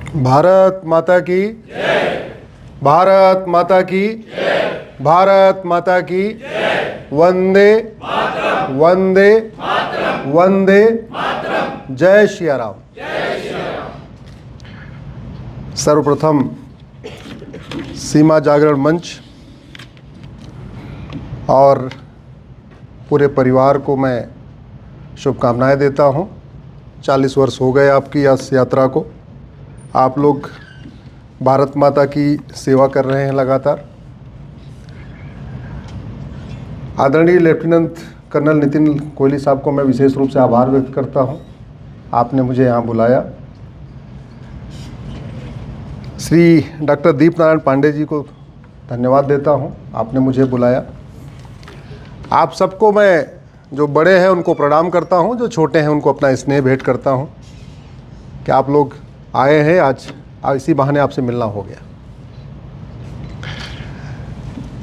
भारत माता की जय। भारत माता की जय। भारत माता की जय। वंदे मातरम। वंदे मातरम। वंदे मातरम। जय श्री राम। जय श्री राम। सर्वप्रथम सीमा जागरण मंच और पूरे परिवार को मैं शुभकामनाएं देता हूं। 40 वर्ष हो गए आपकी इस यात्रा को। आप लोग भारत माता की सेवा कर रहे हैं लगातार। आदरणीय लेफ्टिनेंट कर्नल नितिन कोहली साहब को मैं विशेष रूप से आभार व्यक्त करता हूं, आपने मुझे यहाँ बुलाया। श्री डॉक्टर दीप नारायण पांडे जी को धन्यवाद देता हूं, आपने मुझे बुलाया। आप सबको मैं, जो बड़े हैं उनको प्रणाम करता हूं, जो छोटे हैं उनको अपना स्नेह भेंट करता हूं कि आप लोग आए हैं। आज इसी बहाने आपसे मिलना हो गया।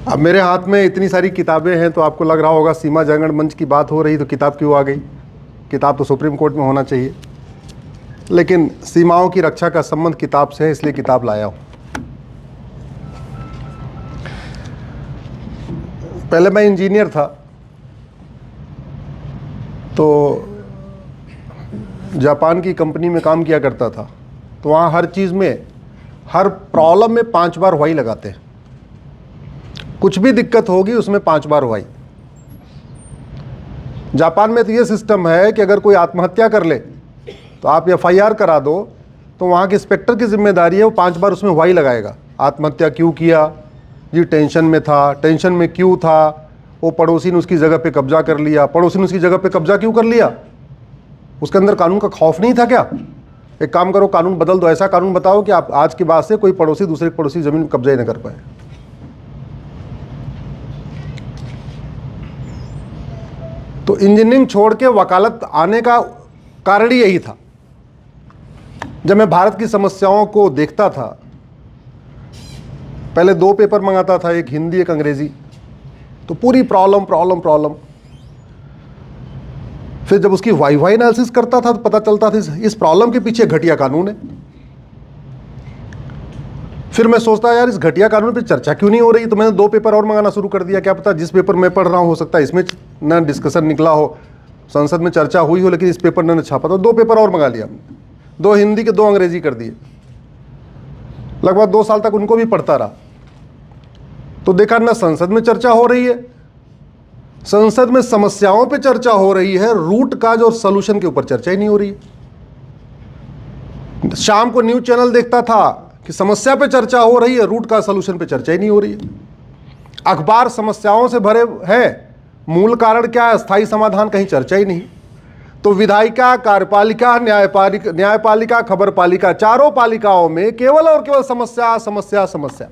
अब मेरे हाथ में इतनी सारी किताबें हैं तो आपको लग रहा होगा सीमा जागरण मंच की बात हो रही तो किताब क्यों आ गई। किताब तो सुप्रीम कोर्ट में होना चाहिए, लेकिन सीमाओं की रक्षा का संबंध किताब से है, इसलिए किताब लाया हूँ। पहले मैं इंजीनियर था, तो जापान की कंपनी में काम किया करता था। तो वहाँ हर चीज़ में, हर प्रॉब्लम में 5 बार वाई लगाते हैं। कुछ भी दिक्कत होगी उसमें 5 बार वाई। जापान में तो ये सिस्टम है कि अगर कोई आत्महत्या कर ले तो आप FIR करा दो, तो वहाँ के इंस्पेक्टर की जिम्मेदारी है, वो 5 बार उसमें वाई लगाएगा। आत्महत्या क्यों किया जी? टेंशन में था। टेंशन में क्यों था? वो पड़ोसी ने उसकी जगह पे कब्जा कर लिया। पड़ोसी ने उसकी जगह पे कब्जा क्यों कर लिया? उसके अंदर कानून का खौफ नहीं था क्या? एक काम करो, कानून बदल दो। ऐसा कानून बताओ कि आप आज के बाद से कोई पड़ोसी दूसरे पड़ोसी जमीन कब्जा ही न कर पाए। तो इंजीनियरिंग छोड़ के वकालत आने का कारण ही यही था। जब मैं भारत की समस्याओं को देखता था, पहले 2 पेपर मंगाता था, एक हिंदी एक अंग्रेजी, तो पूरी प्रॉब्लम प्रॉब्लम प्रॉब्लम। फिर जब उसकी वाई एनालिसिस करता था तो पता चलता था इस प्रॉब्लम के पीछे घटिया कानून है। फिर मैं सोचता यार इस घटिया कानून पे चर्चा क्यों नहीं हो रही। तो मैंने 2 पेपर और मंगाना शुरू कर दिया। क्या पता जिस पेपर मैं पढ़ रहा हूँ हो सकता है इसमें ना डिस्कशन निकला हो, संसद में चर्चा हुई हो, लेकिन इस पेपर ने छापा। तो 2 पेपर और मंगा लिया, 2 हिंदी के 2 अंग्रेजी कर दिए। लगभग 2 साल तक उनको भी पढ़ता रहा। तो देखा ना संसद में चर्चा हो रही है, संसद में समस्याओं पे चर्चा हो रही है, रूट काज और सॉल्यूशन के ऊपर चर्चा ही नहीं हो रही है। शाम को न्यूज चैनल देखता था कि समस्या पे चर्चा हो रही है, रूट का सॉल्यूशन पे चर्चा ही नहीं हो रही है। अखबार समस्याओं से भरे हैं, मूल कारण क्या है, स्थायी समाधान कहीं चर्चा ही नहीं। तो विधायिका, कार्यपालिका, न्यायपालिका, खबर पालिका, चारों पालिकाओं में केवल और केवल समस्या समस्या समस्या।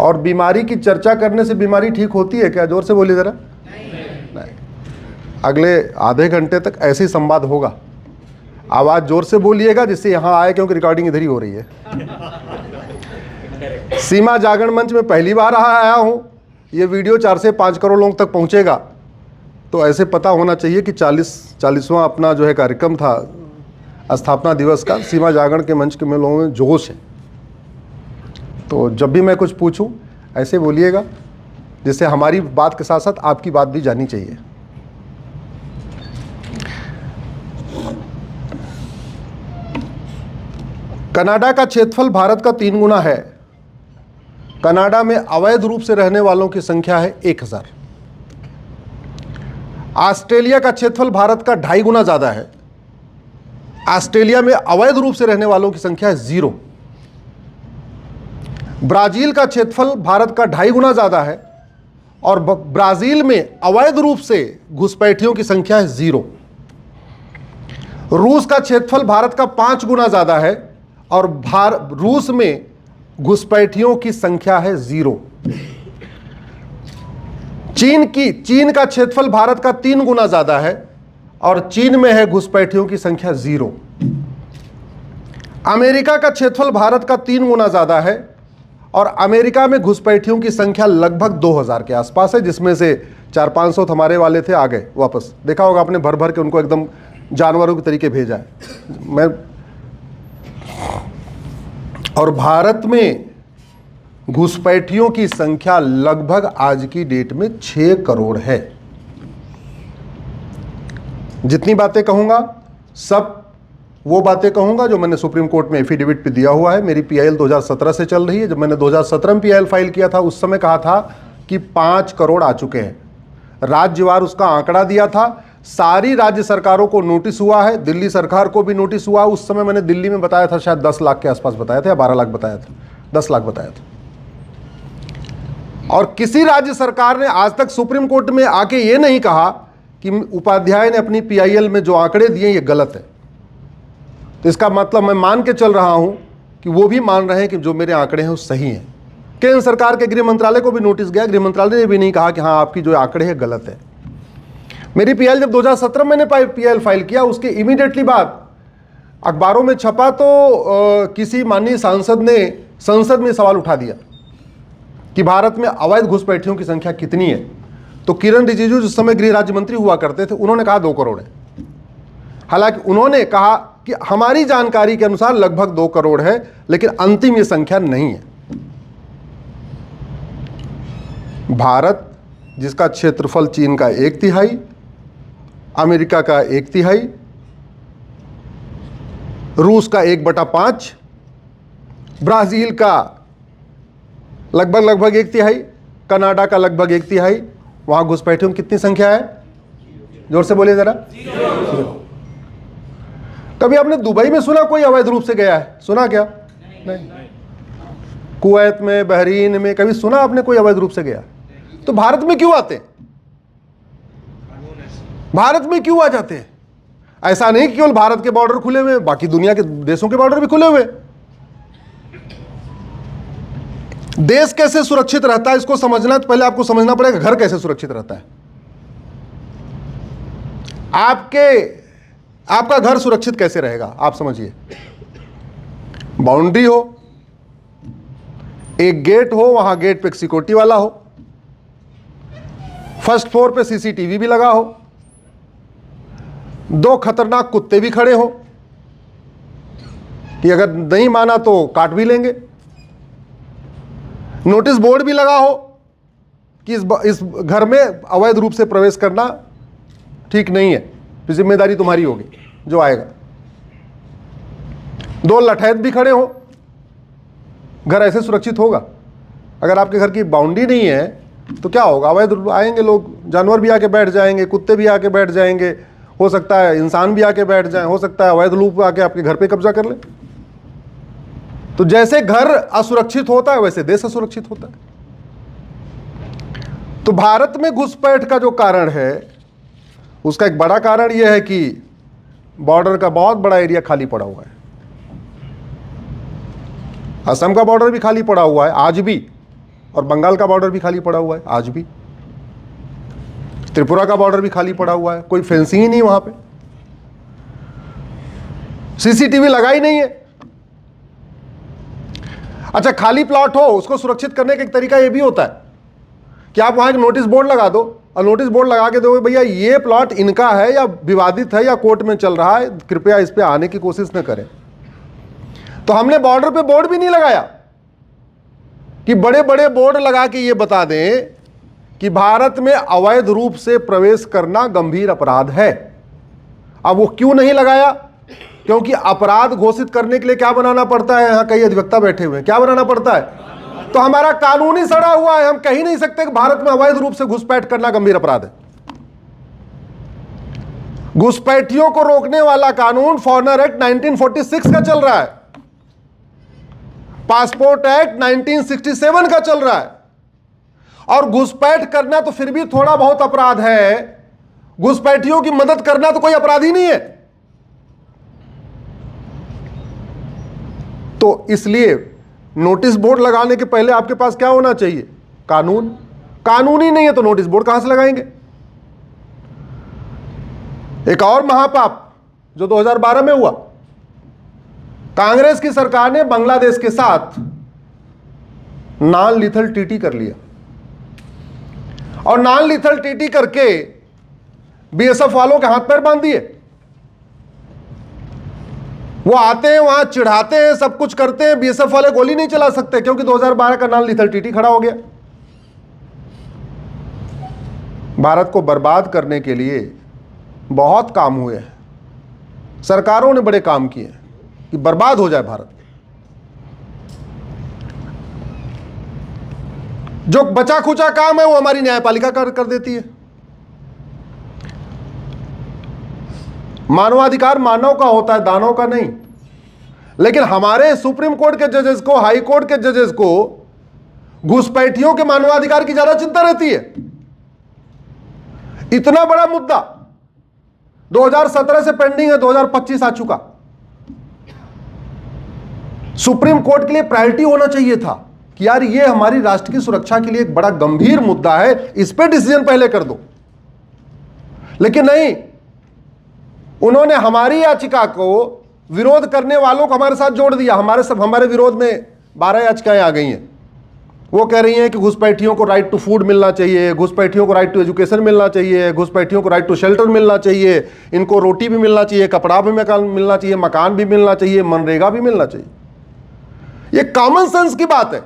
और बीमारी की चर्चा करने से बीमारी ठीक होती है क्या? जोर से बोलिए जरा। नहीं। अगले आधे घंटे तक ऐसे ही संवाद होगा। आवाज जोर से बोलिएगा जिससे यहां आए, क्योंकि रिकॉर्डिंग इधर ही हो रही है। सीमा जागरण मंच में पहली बार आया हूं। ये वीडियो 4 से 5 करोड़ लोगों तक पहुंचेगा। तो ऐसे पता होना चाहिए कि 40वां अपना जो है कार्यक्रम था स्थापना दिवस का, सीमा जागरण के मंच के में लोगों में जोश है। तो जब भी मैं कुछ पूछूं ऐसे बोलिएगा, जिससे हमारी बात के साथ साथ आपकी बात भी जानी चाहिए। कनाडा का क्षेत्रफल भारत का 3 गुना है। कनाडा में अवैध रूप से रहने वालों की संख्या है 1000। ऑस्ट्रेलिया का क्षेत्रफल भारत का 2.5 गुना ज्यादा है। ऑस्ट्रेलिया में अवैध रूप से रहने वालों की संख्या है 0। ब्राजील का क्षेत्रफल भारत का 2.5 गुना ज्यादा है और ब्राजील में अवैध रूप से घुसपैठियों की संख्या है 0। रूस का क्षेत्रफल भारत का 5 गुना ज्यादा है और रूस में घुसपैठियों की संख्या है 0। चीन का क्षेत्रफल भारत का 3 गुना ज्यादा है और चीन में है घुसपैठियों की संख्या 0। अमेरिका का क्षेत्रफल भारत का 3 गुना ज्यादा है और अमेरिका में घुसपैठियों की संख्या लगभग 2000 के आसपास है, जिसमें से 400-500 हमारे वाले थे, आ गए वापस। देखा होगा आपने, भर भर के उनको एकदम जानवरों के तरीके भेजा है। और भारत में घुसपैठियों की संख्या लगभग आज की डेट में 6 करोड़ है। जितनी बातें कहूंगा सब वो बातें कहूंगा जो मैंने सुप्रीम कोर्ट में एफिडेविट पे दिया हुआ है। मेरी पीआईएल 2017 से चल रही है। जब मैंने 2017 में पीआईएल फाइल किया था उस समय कहा था कि 5 करोड़ आ चुके हैं। राज्यवार उसका आंकड़ा दिया था। सारी राज्य सरकारों को नोटिस हुआ है, दिल्ली सरकार को भी नोटिस हुआ। उस समय मैंने दिल्ली में बताया था, शायद 10 लाख के आसपास बताया था या 12 लाख बताया था, 10 लाख बताया था। और किसी राज्य सरकार ने आज तक सुप्रीम कोर्ट में आके ये नहीं कहा कि उपाध्याय ने अपनी पीआईएल में जो आंकड़े दिए ये गलत है। तो इसका मतलब मैं मान के चल रहा हूं कि वो भी मान रहे हैं कि जो मेरे आंकड़े हैं वो सही हैं। केंद्र सरकार के गृह मंत्रालय को भी नोटिस गया, गृह मंत्रालय ने भी नहीं कहा कि हाँ आपकी जो आंकड़े हैं गलत है। मेरी पीआईएल जब 2017 में मैंने पीआईएल फाइल किया उसके इमीडिएटली बाद अखबारों में छपा तो किसी माननीय सांसद ने संसद में सवाल उठा दिया कि भारत में अवैध घुसपैठियों की संख्या कितनी है। तो किरण रिजिजू जिस समय गृह राज्य मंत्री हुआ करते थे उन्होंने कहा 2 करोड़ है। हालांकि उन्होंने कहा कि हमारी जानकारी के अनुसार लगभग 2 करोड़ है, लेकिन अंतिम ये संख्या नहीं है। भारत जिसका क्षेत्रफल चीन का 1/3, अमेरिका का 1/3, रूस का 1/5, ब्राजील का लगभग 1/3, कनाडा का लगभग 1/3, वहां घुसपैठियों की कितनी संख्या है? जोर से बोलिए जरा। कभी आपने दुबई में सुना कोई अवैध रूप से गया है? सुना क्या? नहीं। कुवैत में, बहरीन में कभी सुना आपने कोई अवैध रूप से गया? तो भारत में क्यों आते हैं? भारत में क्यों आ जाते हैं? ऐसा नहीं कि केवल भारत के बॉर्डर खुले हुए, बाकी दुनिया के देशों के बॉर्डर भी खुले हुए। देश कैसे सुरक्षित रहता है इसको समझना तो पहले आपको समझना पड़ेगा घर कैसे सुरक्षित रहता है। आपका घर सुरक्षित कैसे रहेगा आप समझिए। बाउंड्री हो, एक गेट हो, वहां गेट पे एक सिक्योरिटी वाला हो, फर्स्ट फ्लोर पे सीसीटीवी भी लगा हो, 2 खतरनाक कुत्ते भी खड़े हो कि अगर नहीं माना तो काट भी लेंगे, नोटिस बोर्ड भी लगा हो कि इस घर में अवैध रूप से प्रवेश करना ठीक नहीं है, तो जिम्मेदारी तुम्हारी होगी जो आएगा, 2 लठैत भी खड़े हो, घर ऐसे सुरक्षित होगा। अगर आपके घर की बाउंड्री नहीं है तो क्या होगा? अवैध आएंगे लोग, जानवर भी आके बैठ जाएंगे, कुत्ते भी आके बैठ जाएंगे, हो सकता है इंसान भी आके बैठ जाए, हो सकता है अवैध लोग आके आपके घर पे कब्जा कर ले। तो जैसे घर असुरक्षित होता है वैसे देश असुरक्षित होता है। तो भारत में घुसपैठ का जो कारण है उसका एक बड़ा कारण यह है कि बॉर्डर का बहुत बड़ा एरिया खाली पड़ा हुआ है। असम का बॉर्डर भी खाली पड़ा हुआ है आज भी, और बंगाल का बॉर्डर भी खाली पड़ा हुआ है आज भी, त्रिपुरा का बॉर्डर भी खाली पड़ा हुआ है, कोई फेंसिंग ही नहीं वहां पे, सीसीटीवी लगा ही नहीं है। अच्छा, खाली प्लॉट हो उसको सुरक्षित करने का एक तरीका यह भी होता है कि आप वहां एक नोटिस बोर्ड लगा दो, और नोटिस बोर्ड लगा के दो भैया ये प्लॉट इनका है या विवादित है या कोर्ट में चल रहा है, कृपया इस पे आने की कोशिश न करें। तो हमने बॉर्डर पे बोर्ड भी नहीं लगाया कि बड़े बड़े बोर्ड लगा के ये बता दें कि भारत में अवैध रूप से प्रवेश करना गंभीर अपराध है। अब वो क्यों नहीं लगाया? क्योंकि अपराध घोषित करने के लिए क्या बनाना पड़ता है? यहां कई अधिवक्ता बैठे हुए हैं, क्या बनाना पड़ता है? तो हमारा कानून ही सड़ा हुआ है, हम कह ही नहीं सकते कि भारत में अवैध रूप से घुसपैठ करना गंभीर अपराध है। घुसपैठियों को रोकने वाला कानून फॉरेनर एक्ट 1946 का चल रहा है, पासपोर्ट एक्ट 1967 का चल रहा है, और घुसपैठ करना तो फिर भी थोड़ा बहुत अपराध है, घुसपैठियों की मदद करना तो कोई अपराध ही नहीं है। तो इसलिए नोटिस बोर्ड लगाने के पहले आपके पास क्या होना चाहिए? कानून। कानून ही नहीं है तो नोटिस बोर्ड कहां से लगाएंगे? एक और महापाप जो 2012 में हुआ, कांग्रेस की सरकार ने बांग्लादेश के साथ नॉन लीथल ट्रीटी कर लिया, और नॉन लीथल ट्रीटी करके बीएसएफ वालों के हाथ पैर बांध दिए। वो आते हैं वहां चिढ़ाते हैं, सब कुछ करते हैं, बीएसएफ वाले गोली नहीं चला सकते क्योंकि 2012 का नॉन लीथल टीटी खड़ा हो गया। भारत को बर्बाद करने के लिए बहुत काम हुए हैं, सरकारों ने बड़े काम किए हैं कि बर्बाद हो जाए भारत। जो बचा खुचा काम है वो हमारी न्यायपालिका कर देती है। मानवाधिकार मानव का होता है, दानव का नहीं। लेकिन हमारे सुप्रीम कोर्ट के जजेस को, हाई कोर्ट के जजेस को घुसपैठियों के मानवाधिकार की ज्यादा चिंता रहती है। इतना बड़ा मुद्दा 2017 से पेंडिंग है, 2025 आ चुका। सुप्रीम कोर्ट के लिए प्रायोरिटी होना चाहिए था कि यार ये हमारी राष्ट्र की सुरक्षा के लिए एक बड़ा गंभीर मुद्दा है, इस पे डिसीजन पहले कर दो। लेकिन नहीं, उन्होंने हमारी याचिका को विरोध करने वालों को हमारे साथ जोड़ दिया। हमारे विरोध में 12 याचिकाएं आ गई हैं। वो कह रही हैं कि घुसपैठियों को राइट टू फूड मिलना चाहिए, घुसपैठियों को राइट टू एजुकेशन मिलना चाहिए, घुसपैठियों को राइट टू शेल्टर मिलना चाहिए, इनको रोटी भी मिलना चाहिए, कपड़ा भी मिलना चाहिए, मकान भी मिलना चाहिए, मनरेगा भी मिलना चाहिए। ये कॉमन सेंस की बात है।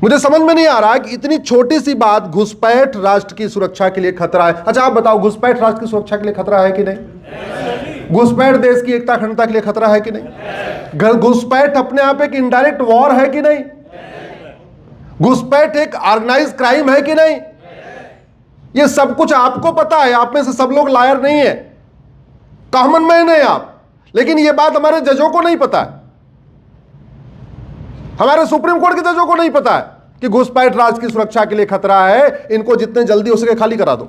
मुझे समझ में नहीं आ रहा है कि इतनी छोटी सी बात, घुसपैठ राष्ट्र की सुरक्षा के लिए खतरा है। अच्छा आप बताओ, घुसपैठ राष्ट्र की सुरक्षा के लिए खतरा है कि नहीं? घुसपैठ देश की एकता अखंडता के लिए खतरा है कि नहीं? घुसपैठ अपने आप एक इनडायरेक्ट वॉर है कि नहीं? घुसपैठ एक ऑर्गेनाइज क्राइम है कि नहीं? ये सब कुछ आपको पता है। आप में से सब लोग लायर नहीं है, कॉमन मैन है आप। लेकिन ये बात हमारे जजों को नहीं पता है, हमारे सुप्रीम कोर्ट के जजों को नहीं पता है कि घुसपैठ राष्ट्र की सुरक्षा के लिए खतरा है। इनको जितने जल्दी हो सके खाली करा दो।